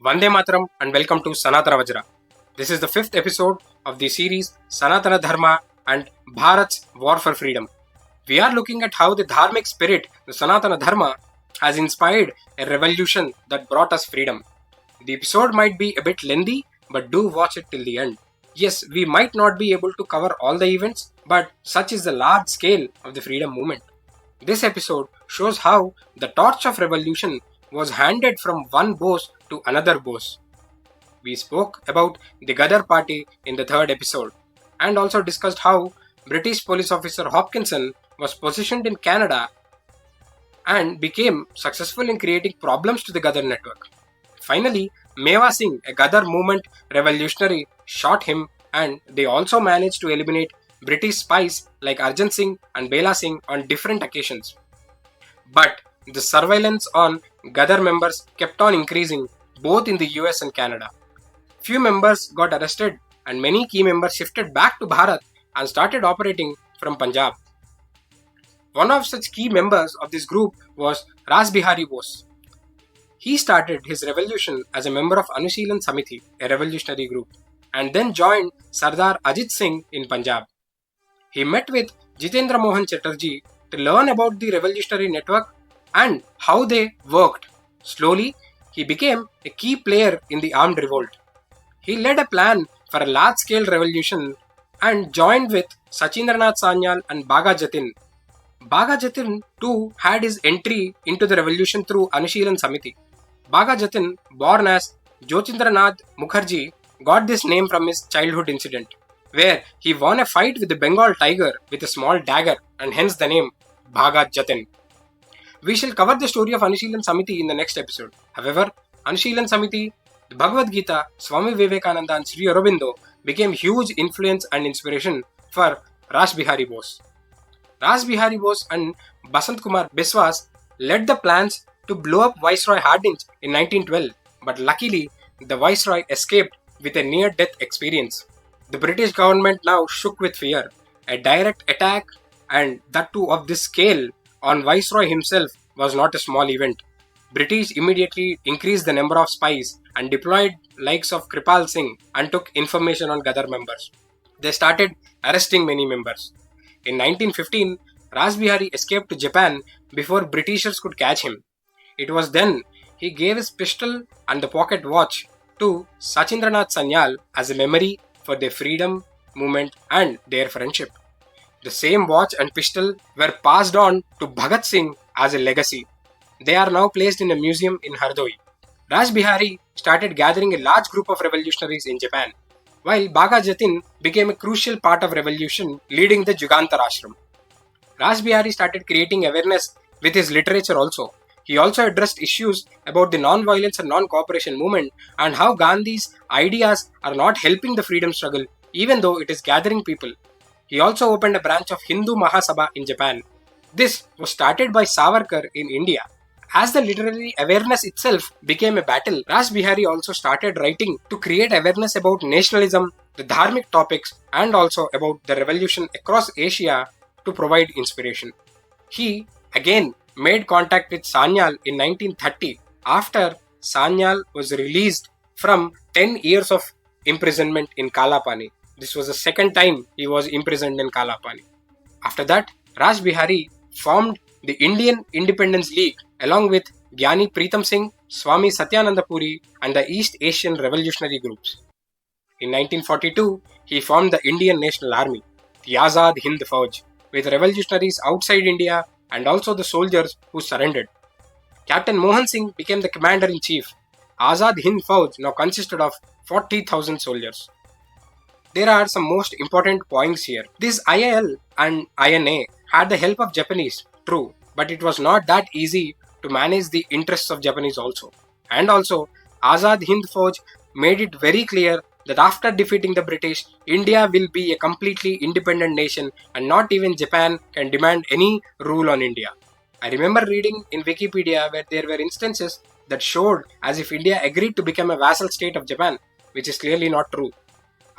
Vande Mataram and welcome to Sanatana Vajra. This is the 5th episode of the series Sanatana Dharma and Bharat's War for Freedom. We are looking at how the dharmic spirit, the Sanatana Dharma, has inspired a revolution that brought us freedom. The episode might be a bit lengthy, but do watch it till the end. Yes, we might not be able to cover all the events, but such is the large scale of the freedom movement. This episode shows how the torch of revolution was handed from one boss to another boss. We spoke about the Ghadar party in the 3rd episode and also discussed how British police officer Hopkinson was positioned in Canada and became successful in creating problems to the Ghadar network. Finally, Meva Singh, a Ghadar movement revolutionary, shot him, and they also managed to eliminate British spies like Arjun Singh and Bela Singh on different occasions. But the surveillance on Ghadar members kept on increasing both in the US and Canada. Few members got arrested and many key members shifted back to Bharat and started operating from Punjab. One of such key members of this group was Ras Bihari Bose. He started his revolution as a member of Anushilan Samiti, a revolutionary group, and then joined Sardar Ajit Singh in Punjab. He met with Jitendra Mohan Chatterjee to learn about the revolutionary network and how they worked. Slowly, he became a key player in the armed revolt. He led a plan for a large-scale revolution and joined with Sachindranath Sanyal and Bhaga Jatin. Bhaga Jatin too had his entry into the revolution through Anushilan Samiti. Bhaga Jatin, born as Jyotindranath Mukherjee, got this name from his childhood incident, where he won a fight with the Bengal tiger with a small dagger and hence the name Bhaga Jatin. We shall cover the story of Anushilan Samiti in the next episode. However, Anushilan Samiti, the Bhagavad Gita, Swami Vivekananda and Sri Aurobindo became huge influence and inspiration for Ras Bihari Bose. Ras Bihari Bose and Basant Kumar Biswas led the plans to blow up Viceroy Hardinge in 1912, but luckily the Viceroy escaped with a near-death experience. The British government now shook with fear. A direct attack, and that too of this scale, on Viceroy himself was not a small event. British immediately increased the number of spies and deployed likes of Kripal Singh and took information on Ghadar members. They started arresting many members. In 1915, Ras Bihari escaped to Japan before Britishers could catch him. It was then he gave his pistol and the pocket watch to Sachindranath Sanyal as a memory for their freedom movement and their friendship. The same watch and pistol were passed on to Bhagat Singh as a legacy. They are now placed in a museum in Hardoi. Ras Bihari started gathering a large group of revolutionaries in Japan, while Bhaga Jatin became a crucial part of revolution leading the Jugantar Ashram. Ras Bihari started creating awareness with his literature also. He also addressed issues about the non-violence and non-cooperation movement and how Gandhi's ideas are not helping the freedom struggle even though it is gathering people. He also opened a branch of Hindu Mahasabha in Japan. This was started by Savarkar in India. As the literary awareness itself became a battle, Ras Bihari also started writing to create awareness about nationalism, the dharmic topics, and also about the revolution across Asia to provide inspiration. He, again, made contact with Sanyal in 1930 after Sanyal was released from 10 years of imprisonment in Kalapani. This was the second time he was imprisoned in Kalapani. After that, Ras Bihari formed the Indian Independence League along with Gyani Pritam Singh, Swami Satyananda Puri and the East Asian revolutionary groups. In 1942, he formed the Indian National Army, the Azad Hind Fauj, with revolutionaries outside India and also the soldiers who surrendered. Captain Mohan Singh became the commander-in-chief. Azad Hind Fauj now consisted of 40,000 soldiers. There are some most important points here. This IIL and INA had the help of Japanese, true, but it was not that easy to manage the interests of Japanese also. And also, Azad Hind Fauj made it very clear that after defeating the British, India will be a completely independent nation and not even Japan can demand any rule on India. I remember reading in Wikipedia where there were instances that showed as if India agreed to become a vassal state of Japan, which is clearly not true.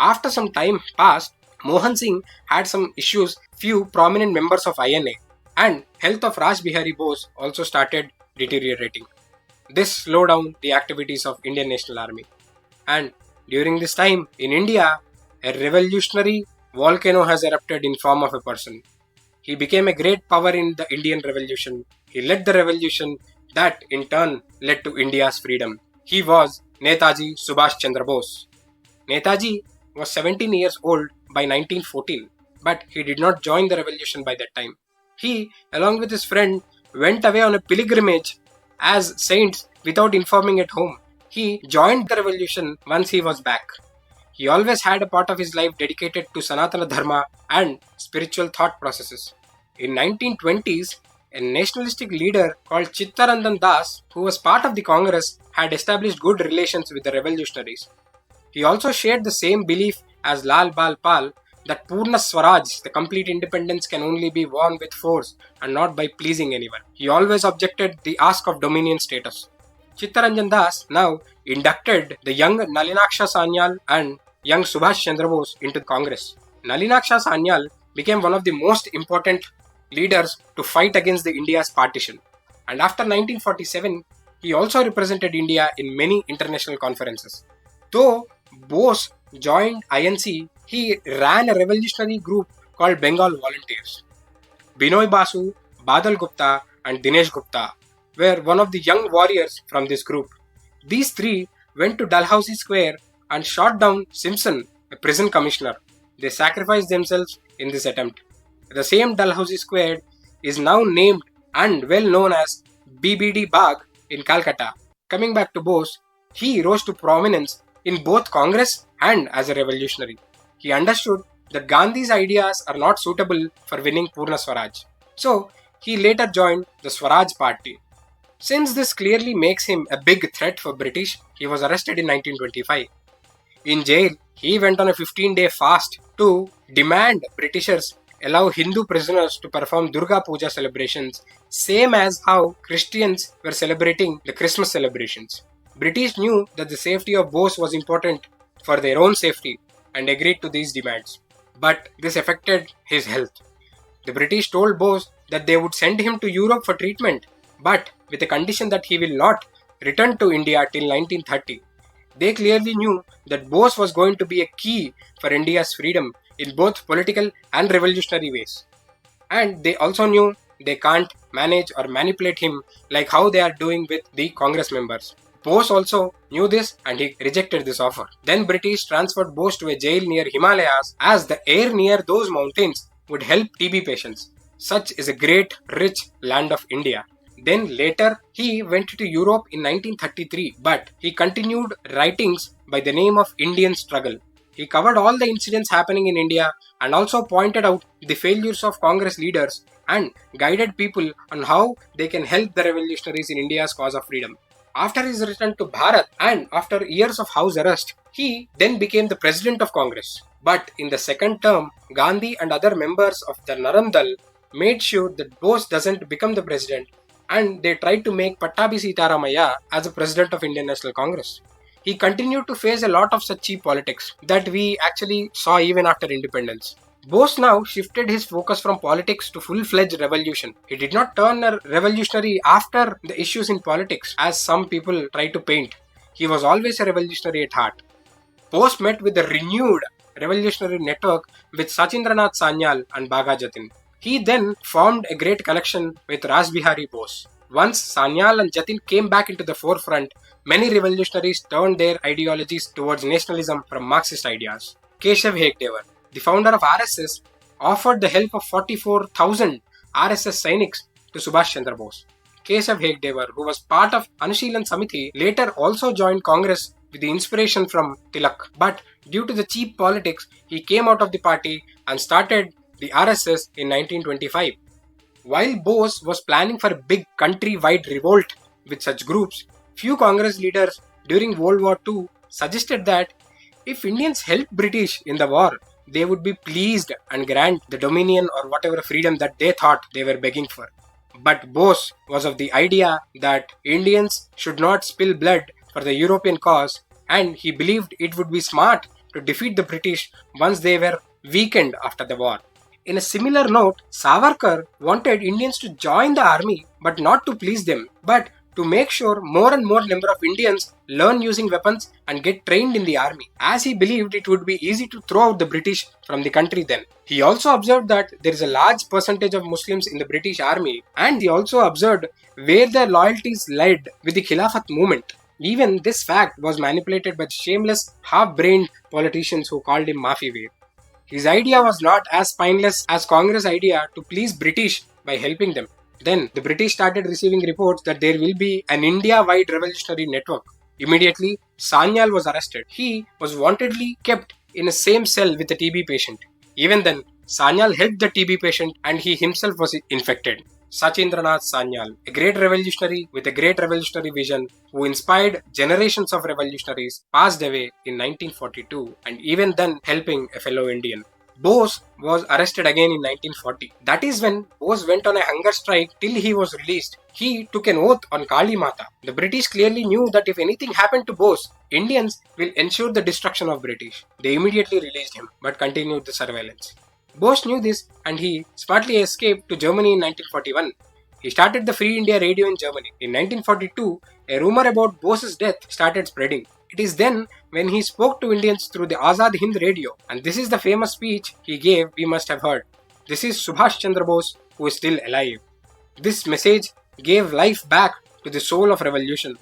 After some time passed, Mohan Singh had some issues, few prominent members of INA, and health of Ras Bihari Bose also started deteriorating. this slowed down the activities of Indian National Army. And during this time in India, a revolutionary volcano has erupted in form of a person. He became a great power in the Indian Revolution. He led the revolution that in turn led to India's freedom. He was Netaji Subhash Chandra Bose. Netaji was 17 years old by 1914, but he did not join the revolution by that time. He, along with his friend, went away on a pilgrimage as saints without informing at home. He joined the revolution once he was back. He always had a part of his life dedicated to Sanatana Dharma and spiritual thought processes. In 1920s, a nationalistic leader called Chittaranjan Das, who was part of the Congress, had established good relations with the revolutionaries. He also shared the same belief as Lal Bal Pal that Purna Swaraj, the complete independence, can only be won with force and not by pleasing anyone. He always objected the ask of dominion status. Chittaranjan Das now inducted the young Nalinaksha Sanyal and young Subhash Chandra Bose into Congress. Nalinaksha Sanyal became one of the most important leaders to fight against the India's partition. And after 1947, he also represented India in many international conferences. Though Bose joined INC, he ran a revolutionary group called Bengal Volunteers. Binoy Basu, Badal Gupta and Dinesh Gupta were one of the young warriors from this group. These three went to Dalhousie Square and shot down Simpson, a prison commissioner. They sacrificed themselves in this attempt. The same Dalhousie Square is now named and well known as BBD Bagh in Calcutta. Coming back to Bose, he rose to prominence in both Congress and as a revolutionary. He understood that Gandhi's ideas are not suitable for winning Purna Swaraj. So, he later joined the Swaraj Party. Since this clearly makes him a big threat for British, he was arrested in 1925. In jail, he went on a 15-day fast to demand Britishers allow Hindu prisoners to perform Durga Puja celebrations, same as how Christians were celebrating the Christmas celebrations. British knew that the safety of Bose was important for their own safety and agreed to these demands. But this affected his health. The British told Bose that they would send him to Europe for treatment, but with a condition that he will not return to India till 1930. They clearly knew that Bose was going to be a key for India's freedom in both political and revolutionary ways. And they also knew they can't manage or manipulate him like how they are doing with the Congress members. Bose also knew this and he rejected this offer. Then British transferred Bose to a jail near Himalayas as the air near those mountains would help TB patients. Such is a great, rich land of India. Then later he went to Europe in 1933, but he continued writings by the name of Indian Struggle. He covered all the incidents happening in India and also pointed out the failures of Congress leaders and guided people on how they can help the revolutionaries in India's cause of freedom. After his return to Bharat and after years of house arrest, he then became the president of Congress. But in the second term, Gandhi and other members of the Narandal made sure that Bose doesn't become the president, and they tried to make Pattabi Sitaramaiah as the president of Indian National Congress. He continued to face a lot of such cheap politics that we actually saw even after independence. Bose now shifted his focus from politics to full-fledged revolution. He did not turn a revolutionary after the issues in politics, as some people try to paint. He was always a revolutionary at heart. Bose met with a renewed revolutionary network with Sachindranath Sanyal and Bhaga Jatin. He then formed a great connection with Rasbihari Bose. Once Sanyal and Jatin came back into the forefront, many revolutionaries turned their ideologies towards nationalism from Marxist ideas. Keshav Hegdewar, the founder of RSS, offered the help of 44,000 RSS Sainiks to Subhash Chandra Bose. Keshav Hegdewar, who was part of Anushilan Samiti, later also joined Congress with the inspiration from Tilak. But due to the cheap politics, he came out of the party and started the RSS in 1925. While Bose was planning for a big country-wide revolt with such groups, few Congress leaders during World War II suggested that if Indians helped British in the war, they would be pleased and grant the dominion or whatever freedom that they thought they were begging for. But Bose was of the idea that Indians should not spill blood for the European cause, and he believed it would be smart to defeat the British once they were weakened after the war. In a similar note, Savarkar wanted Indians to join the army but not to please them, but to make sure more and more number of Indians learn using weapons and get trained in the army, as he believed it would be easy to throw out the British from the country then. He also observed that there is a large percentage of Muslims in the British army, and he also observed where their loyalties led with the Khilafat movement. Even this fact was manipulated by shameless, half-brained politicians who called him Mafiveer. His idea was not as spineless as Congress' idea to please British by helping them. Then the British started receiving reports that there will be an India-wide revolutionary network. Immediately, Sanyal was arrested. He was wantedly kept in a same cell with a TB patient. Even then, Sanyal helped the TB patient and he himself was infected. Sachindranath Sanyal, a great revolutionary with a great revolutionary vision who inspired generations of revolutionaries, passed away in 1942 and even then helping a fellow Indian. Bose was arrested again in 1940. That is when Bose went on a hunger strike till he was released. He took an oath on Kali Mata. The British clearly knew that if anything happened to Bose, Indians will ensure the destruction of British. They immediately released him but continued the surveillance. Bose knew this and he smartly escaped to Germany in 1941. He started the Free India Radio in Germany. In 1942, a rumor about Bose's death started spreading. It is then when he spoke to Indians through the Azad Hind Radio, and this is the famous speech he gave we must have heard. This is Subhash Chandra Bose who is still alive. This message gave life back to the soul of revolution.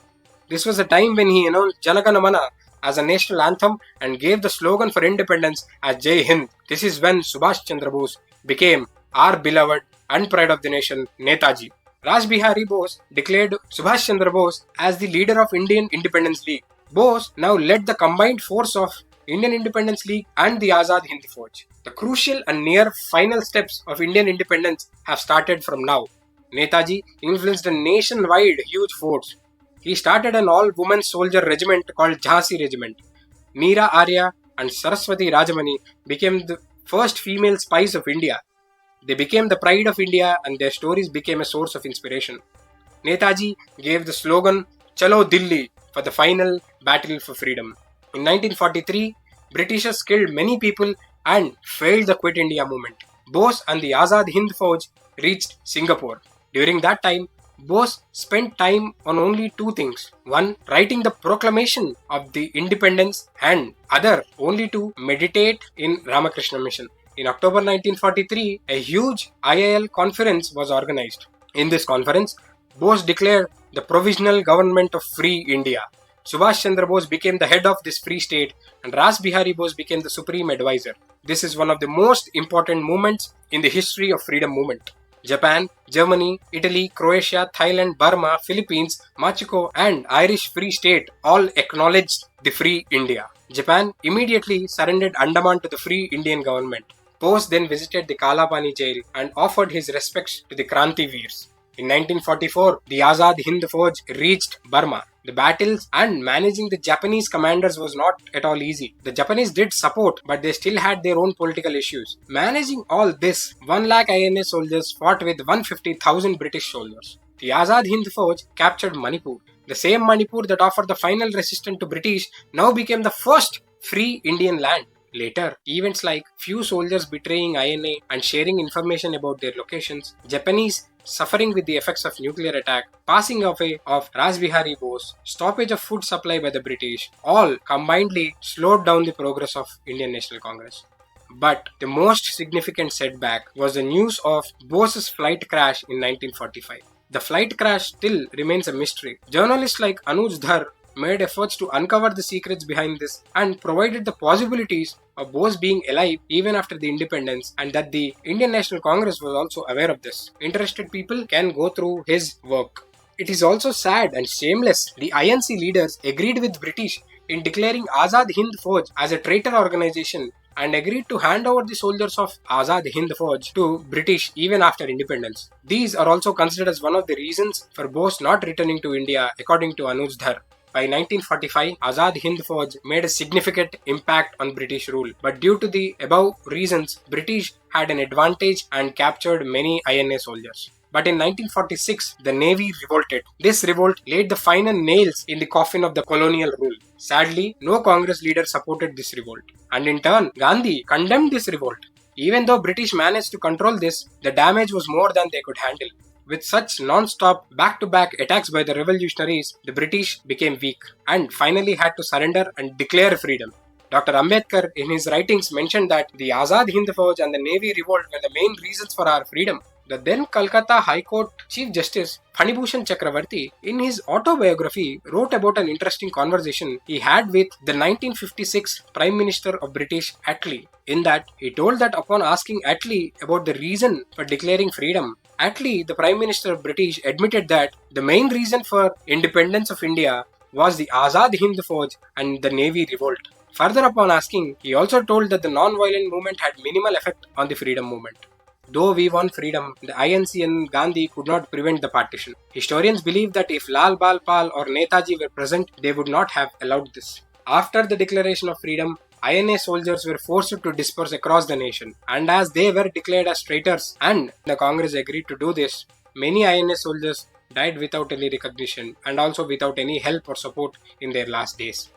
This was a time when he announced Janagana Mana as a national anthem and gave the slogan for independence as Jai Hind. This is when Subhash Chandra Bose became our beloved and pride of the nation, Netaji. Raj Bihari Bose declared Subhash Chandra Bose as the leader of Indian Independence League. Bose now led the combined force of Indian Independence League and the Azad Hind Fauj. The crucial and near final steps of Indian independence have started from now. Netaji influenced a nationwide huge force. He started an all-women soldier regiment called Jhansi Regiment. Meera Arya and Saraswati Rajamani became the first female spies of India. They became the pride of India and their stories became a source of inspiration. Netaji gave the slogan Chalo Dilli for the final battle for freedom. In 1943, Britishers killed many people and failed the Quit India movement. Bose and the Azad Hind Fauj reached Singapore. During that time, Bose spent time on only two things. One, writing the proclamation of the independence, and other, only to meditate in Ramakrishna Mission. In October 1943, a huge IIL conference was organized. In this conference, Bose declared the provisional government of Free India. Subhash Chandra Bose became the head of this free state and Raj Bihari Bose became the supreme advisor. This is one of the most important movements in the history of freedom movement. Japan, Germany, Italy, Croatia, Thailand, Burma, Philippines, Mexico and Irish Free State all acknowledged the Free India. Japan immediately surrendered Andaman to the Free Indian government. Bose then visited the Kalapani jail and offered his respects to the Kranti Veers. In 1944, the Azad Hind Fauj reached Burma. The battles and managing the Japanese commanders was not at all easy. The Japanese did support, but they still had their own political issues. Managing all this, 1 lakh INA soldiers fought with 150,000 British soldiers. The Azad Hind Fauj captured Manipur. The same Manipur that offered the final resistance to British now became the first free Indian land. Later, events like few soldiers betraying INA and sharing information about their locations, Japanese suffering with the effects of nuclear attack, passing away of Raj Bihari Bose, stoppage of food supply by the British, all combinedly slowed down the progress of Indian National Congress. But the most significant setback was the news of Bose's flight crash in 1945. The flight crash still remains a mystery. Journalists like Anuj Dhar made efforts to uncover the secrets behind this and provided the possibilities of Bose being alive even after the independence, and that the Indian National Congress was also aware of this. Interested people can go through his work. It is also sad and shameless. The INC leaders agreed with British in declaring Azad Hind Fauj as a traitor organization and agreed to hand over the soldiers of Azad Hind Fauj to British even after independence. These are also considered as one of the reasons for Bose not returning to India, according to Anuj Dhar. By 1945, Azad Hind Fauj made a significant impact on British rule, but due to the above reasons, British had an advantage and captured many INA soldiers. But in 1946, the Navy revolted. This revolt laid the final nails in the coffin of the colonial rule. Sadly, no Congress leader supported this revolt. And in turn, Gandhi condemned this revolt. Even though British managed to control this, the damage was more than they could handle. with such non-stop back-to-back attacks by the revolutionaries, the British became weak and finally had to surrender and declare freedom. Dr. Ambedkar in his writings mentioned that the Azad Hind Fauj and the Navy revolt were the main reasons for our freedom. The then Calcutta High Court Chief Justice Phanibhushan Chakravarti, in his autobiography, wrote about an interesting conversation he had with the 1956 Prime Minister of British Attlee. In that, he told that upon asking Attlee about the reason for declaring freedom, Attlee, the Prime Minister of British, admitted that the main reason for independence of India was the Azad Hind Fauj and the Navy revolt. Further upon asking, he also told that the non-violent movement had minimal effect on the freedom movement. Though we won freedom, the INC and Gandhi could not prevent the partition. Historians believe that if Lal Bal Pal or Netaji were present, they would not have allowed this. After the declaration of freedom, INA soldiers were forced to disperse across the nation, and as they were declared as traitors and the Congress agreed to do this, many INA soldiers died without any recognition and also without any help or support in their last days.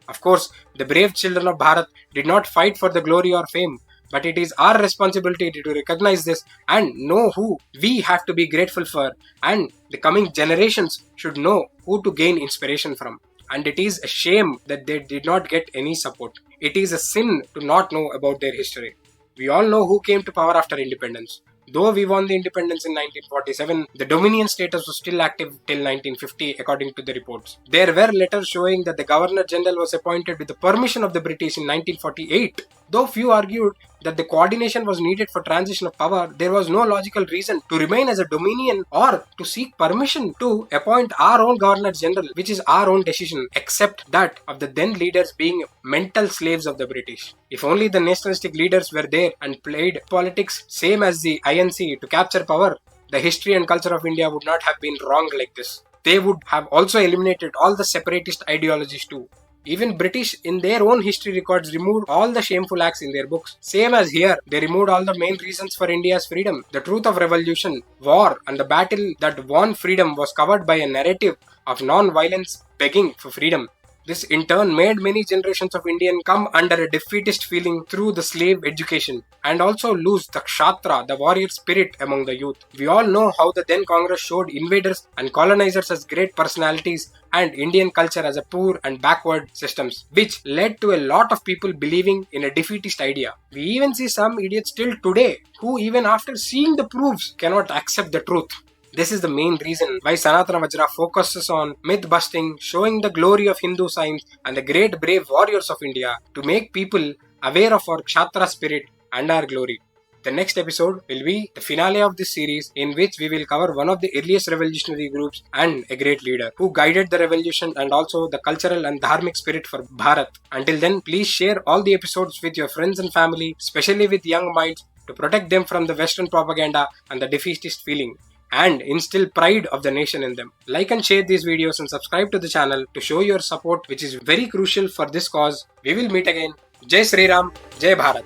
Of course, the brave children of Bharat did not fight for the glory or fame, but it is our responsibility to recognize this and know who we have to be grateful for, and the coming generations should know who to gain inspiration from. And it is a shame that they did not get any support. It is a sin to not know about their history. We all know who came to power after independence. Though we won the independence in 1947, the Dominion status was still active till 1950 according to the reports. There were letters showing that the Governor General was appointed with the permission of the British in 1948. Though few argued that the coordination was needed for transition of power, there was no logical reason to remain as a Dominion or to seek permission to appoint our own Governor General, which is our own decision, except that of the then leaders being mental slaves of the British. If only the nationalistic leaders were there and played politics same as the INC to capture power, the history and culture of India would not have been wrong like this. They would have also eliminated all the separatist ideologies too. Even British in their own history records removed all the shameful acts in their books. Same as here, they removed all the main reasons for India's freedom. The truth of revolution, war and the battle that won freedom was covered by a narrative of non-violence begging for freedom. This in turn made many generations of Indians come under a defeatist feeling through the slave education and also lose the Kshatriya, the warrior spirit among the youth. We all know how the then Congress showed invaders and colonizers as great personalities and Indian culture as a poor and backward systems, which led to a lot of people believing in a defeatist idea. We even see some idiots still today who even after seeing the proofs cannot accept the truth. This is the main reason why Sanatana Vajra focuses on myth busting, showing the glory of Hindu science and the great brave warriors of India to make people aware of our Kshatriya spirit and our glory. The next episode will be the finale of this series, in which we will cover one of the earliest revolutionary groups and a great leader who guided the revolution and also the cultural and dharmic spirit for Bharat. Until then, please share all the episodes with your friends and family, especially with young minds, to protect them from the Western propaganda and the defeatist feeling, and instill pride of the nation in them. Like and share these videos and subscribe to the channel to show your support, which is very crucial for this cause. We will meet again. Jai Sri Ram, Jai Bharat.